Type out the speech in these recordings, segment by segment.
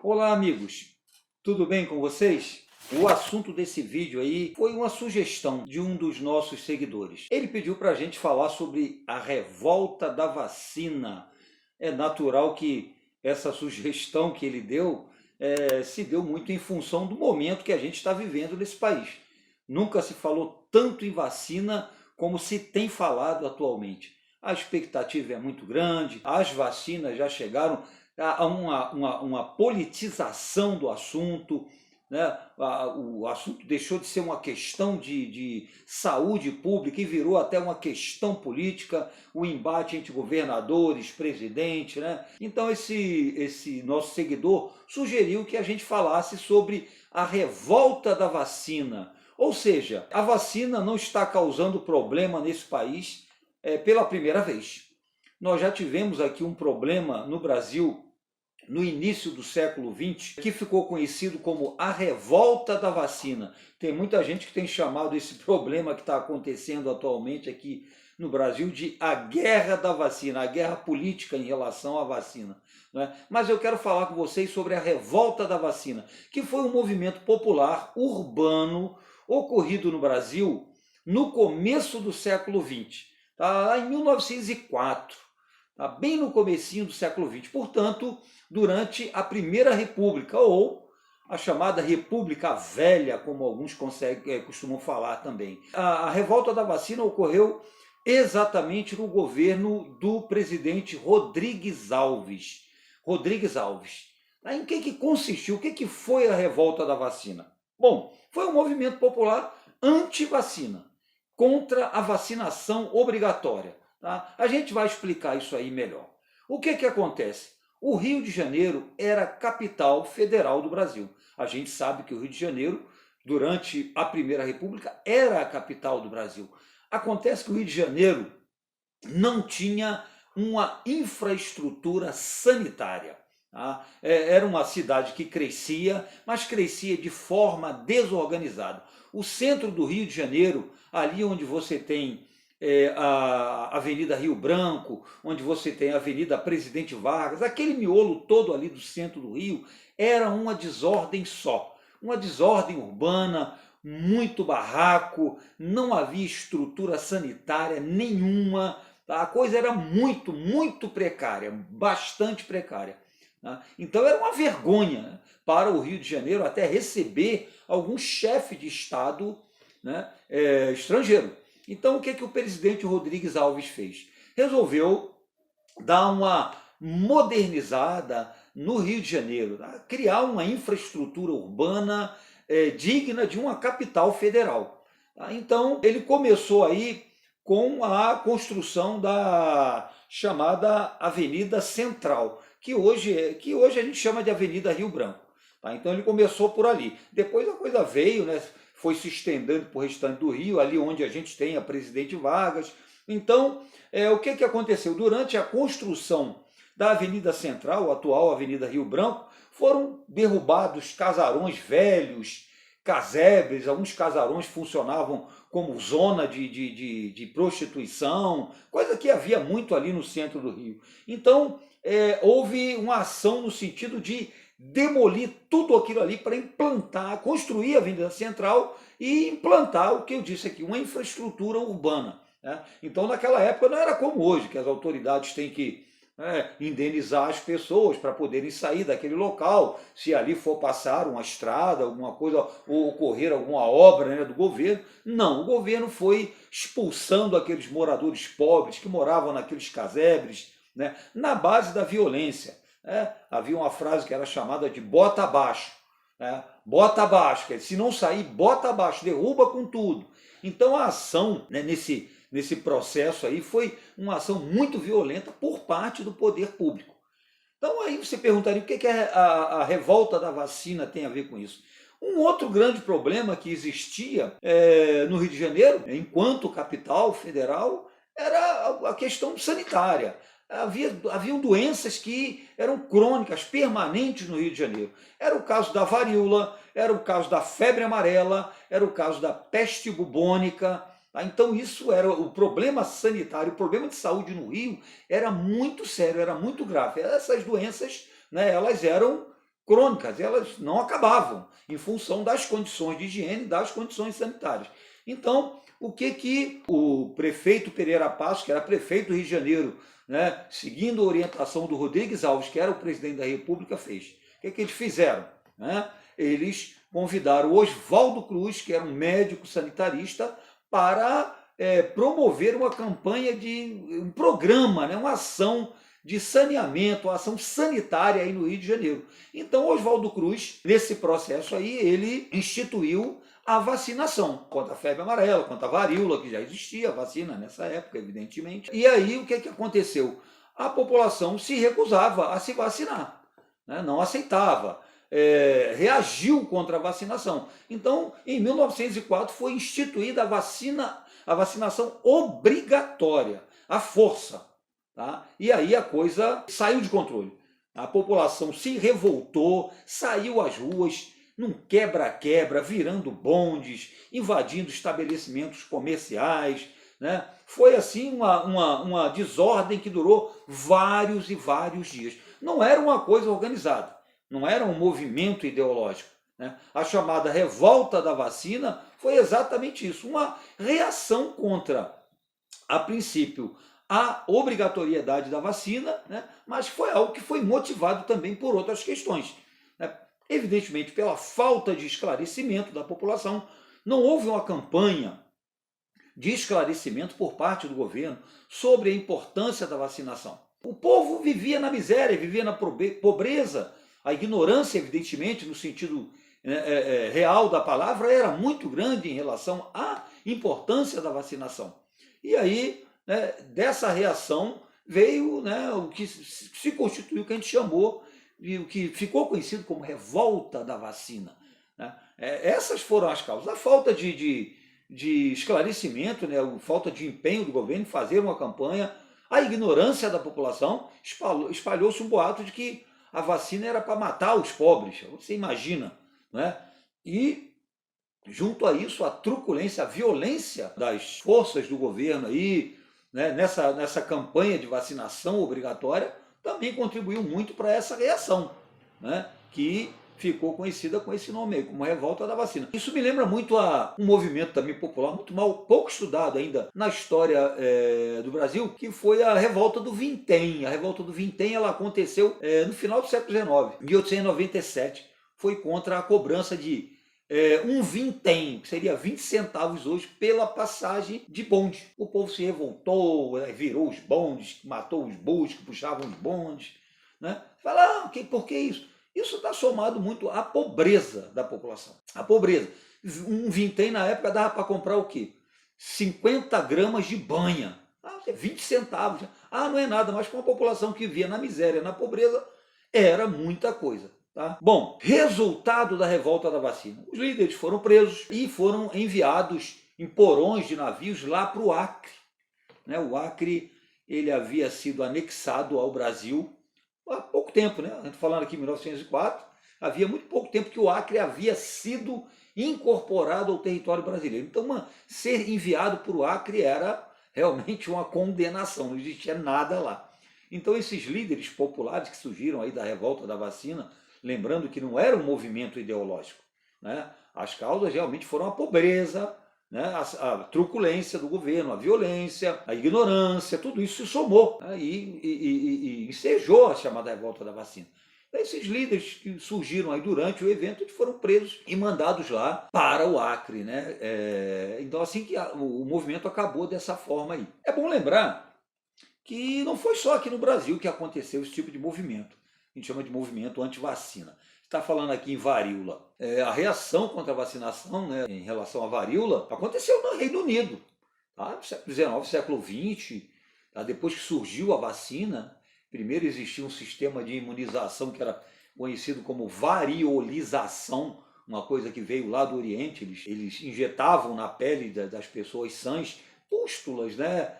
Olá amigos, tudo bem com vocês? O assunto desse vídeo aí foi uma sugestão de um dos nossos seguidores. Ele pediu para a gente falar sobre a revolta da vacina. É natural que essa sugestão que ele deu se deu muito em função do momento que a gente está vivendo nesse país. Nunca se falou tanto em vacina como se tem falado atualmente. A expectativa é muito grande, as vacinas já chegaram a uma politização do assunto, né? O assunto deixou de ser uma questão de saúde pública e virou até uma questão política, o embate entre governadores, presidente, né? Então esse nosso seguidor sugeriu que a gente falasse sobre a revolta da vacina. Ou seja, a vacina não está causando problema nesse país pela primeira vez. Nós já tivemos aqui um problema no Brasil no início do século XX, que ficou conhecido como a revolta da vacina. Tem muita gente que tem chamado esse problema que está acontecendo atualmente aqui no Brasil de a guerra da vacina, a guerra política em relação à vacina, né? Mas eu quero falar com vocês sobre a revolta da vacina, que foi um movimento popular urbano ocorrido no Brasil no começo do século XX, tá? Em 1904. Tá? Bem no comecinho do século XX, portanto, durante a Primeira República, ou a chamada República Velha, como alguns costumam falar também. A revolta da vacina ocorreu exatamente no governo do presidente Rodrigues Alves. Em que consistiu? O que foi a revolta da vacina? Bom, foi um movimento popular anti-vacina, contra a vacinação obrigatória. Tá? A gente vai explicar isso aí melhor. O que acontece? O Rio de Janeiro era a capital federal do Brasil. A gente sabe que o Rio de Janeiro, durante a Primeira República, era a capital do Brasil. Acontece que o Rio de Janeiro não tinha uma infraestrutura sanitária. Tá? Era uma cidade que crescia, mas crescia de forma desorganizada. O centro do Rio de Janeiro, ali onde você tem a Avenida Rio Branco, onde você tem a Avenida Presidente Vargas, aquele miolo todo ali do centro do Rio, era uma desordem só, uma desordem urbana, muito barraco, não havia estrutura sanitária nenhuma, tá? A coisa era muito precária, bastante precária. Tá? Então era uma vergonha, né, para o Rio de Janeiro até receber algum chefe de Estado, né, estrangeiro. Então o que o presidente Rodrigues Alves fez? Resolveu dar uma modernizada no Rio de Janeiro, tá? Criar uma infraestrutura urbana digna de uma capital federal. Tá? Então ele começou aí com a construção da chamada Avenida Central, que hoje a gente chama de Avenida Rio Branco. Tá? Então ele começou por ali. Depois a coisa veio, né? Foi se estendendo para o restante do Rio, ali onde a gente tem a Presidente Vargas. Então, o que aconteceu? Durante a construção da Avenida Central, a atual Avenida Rio Branco, foram derrubados casarões velhos, casebres, alguns casarões funcionavam como zona de prostituição, coisa que havia muito ali no centro do Rio. Então, houve uma ação no sentido de demolir tudo aquilo ali para implantar, construir a Avenida Central e implantar o que eu disse aqui, uma infraestrutura urbana. Né? Então, naquela época não era como hoje, que as autoridades têm que indenizar as pessoas para poderem sair daquele local, se ali for passar uma estrada, alguma coisa, ou ocorrer alguma obra, né, do governo. Não, o governo foi expulsando aqueles moradores pobres que moravam naqueles casebres, né, na base da violência. Havia uma frase que era chamada de bota abaixo. Bota abaixo, quer dizer, se não sair, bota abaixo, derruba com tudo. Então a ação, né, nesse processo aí foi uma ação muito violenta por parte do poder público. Então aí você perguntaria o que a revolta da vacina tem a ver com isso. Um outro grande problema que existia no Rio de Janeiro, enquanto capital federal, era a questão sanitária. Haviam doenças que eram crônicas, permanentes no Rio de Janeiro. Era o caso da varíola, era o caso da febre amarela, era o caso da peste bubônica. Tá? Então isso era o problema sanitário, o problema de saúde no Rio era muito sério, era muito grave. Essas doenças, né, elas eram crônicas, elas não acabavam, em função das condições de higiene, das condições sanitárias. Então, o que o prefeito Pereira Passos, que era prefeito do Rio de Janeiro, né, seguindo a orientação do Rodrigues Alves, que era o presidente da República, fez? O que eles fizeram? Né? Eles convidaram o Oswaldo Cruz, que era um médico sanitarista, para promover uma campanha um programa, né, uma ação de saneamento, uma ação sanitária aí no Rio de Janeiro. Então, Oswaldo Cruz, nesse processo aí, ele instituiu a vacinação contra a febre amarela, contra a varíola, que já existia a vacina nessa época, evidentemente. E aí, o que aconteceu? A população se recusava a se vacinar, né? Não aceitava. Reagiu contra a vacinação. Então, em 1904, foi instituída a vacinação obrigatória, à força. Tá? E aí a coisa saiu de controle. A população se revoltou, saiu às ruas, num quebra-quebra, virando bondes, invadindo estabelecimentos comerciais. Né? Foi assim uma desordem que durou vários e vários dias. Não era uma coisa organizada. Não era um movimento ideológico. Né? A chamada revolta da vacina foi exatamente isso, uma reação contra, a princípio, a obrigatoriedade da vacina, né? Mas foi algo que foi motivado também por outras questões. Né? Evidentemente, pela falta de esclarecimento da população, não houve uma campanha de esclarecimento por parte do governo sobre a importância da vacinação. O povo vivia na miséria, vivia na pobreza. A ignorância, evidentemente, no sentido real da palavra, era muito grande em relação à importância da vacinação. E aí, né, dessa reação veio, né, o que se constituiu, o que a gente chamou, e o que ficou conhecido como revolta da vacina. Né? Essas foram as causas. A falta de esclarecimento, né, a falta de empenho do governo em fazer uma campanha, a ignorância da população, espalhou-se um boato de que a vacina era para matar os pobres, você imagina, né? E junto a isso, a truculência, a violência das forças do governo aí, né, nessa campanha de vacinação obrigatória, também contribuiu muito para essa reação, né, que ficou conhecida com esse nome aí, como Revolta da Vacina. Isso me lembra muito um movimento também popular, muito pouco estudado ainda na história do Brasil, que foi a Revolta do Vintém. A Revolta do Vintém ela aconteceu no final do século XIX, 1897, foi contra a cobrança de um vintém, que seria 20 centavos hoje, pela passagem de bonde. O povo se revoltou, virou os bondes, matou os bois que puxavam os bondes. Né? Fala, por que isso? Isso está somado muito à pobreza da população. A pobreza. Um vintém na época dava para comprar o quê? 50 gramas de banha. 20 centavos. Não é nada, mas com uma população que vivia na miséria, na pobreza, era muita coisa. Tá? Bom, resultado da revolta da vacina. Os líderes foram presos e foram enviados em porões de navios lá para o Acre. Né? O Acre ele havia sido anexado ao Brasil há pouco tempo, né? A gente falando aqui em 1904, havia muito pouco tempo que o Acre havia sido incorporado ao território brasileiro. Então, ser enviado para o Acre era realmente uma condenação, não existia nada lá. Então, esses líderes populares que surgiram aí da revolta da vacina, lembrando que não era um movimento ideológico, né? As causas realmente foram a pobreza, né? A truculência do governo, a violência, a ignorância, tudo isso se somou, né? e ensejou a chamada revolta da vacina. Esses líderes que surgiram aí durante o evento eles foram presos e mandados lá para o Acre. Né? Então assim que o movimento acabou dessa forma aí. É bom lembrar que não foi só aqui no Brasil que aconteceu esse tipo de movimento. A gente chama de movimento anti-vacina. Está falando aqui em varíola. A reação contra a vacinação, né, em relação à varíola aconteceu no Reino Unido. Tá? No século XIX, século XX, tá? Depois que surgiu a vacina, primeiro existia um sistema de imunização que era conhecido como variolização, uma coisa que veio lá do Oriente. Eles injetavam na pele das pessoas sãs pústulas, né,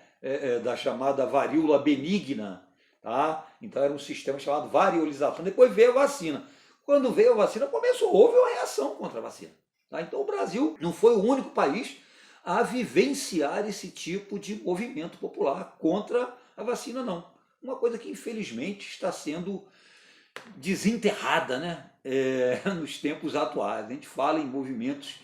da chamada varíola benigna. Tá? Então era um sistema chamado variolização. Depois veio a vacina. Quando veio a vacina, houve uma reação contra a vacina. Tá? Então o Brasil não foi o único país a vivenciar esse tipo de movimento popular contra a vacina, não. Uma coisa que infelizmente está sendo desenterrada, né? nos tempos atuais. A gente fala em movimentos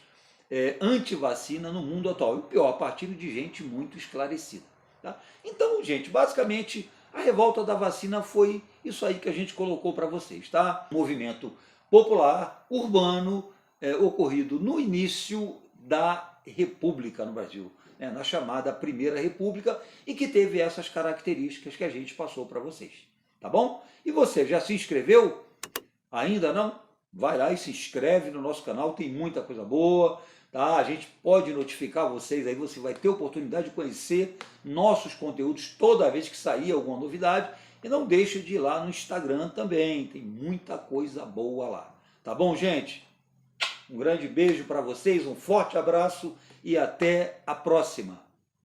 anti-vacina no mundo atual. E o pior, a partir de gente muito esclarecida. Tá? Então, gente, basicamente, a revolta da vacina foi isso aí que a gente colocou para vocês. Tá? Um movimento popular, urbano, ocorrido no início da República no Brasil, na chamada Primeira República, e que teve essas características que a gente passou para vocês. Tá bom? E você já se inscreveu? Ainda não? Vai lá e se inscreve no nosso canal, tem muita coisa boa, tá? A gente pode notificar vocês aí, você vai ter oportunidade de conhecer nossos conteúdos toda vez que sair alguma novidade. E não deixe de ir lá no Instagram também, tem muita coisa boa lá. Tá bom, gente? Um grande beijo para vocês, um forte abraço e até a próxima.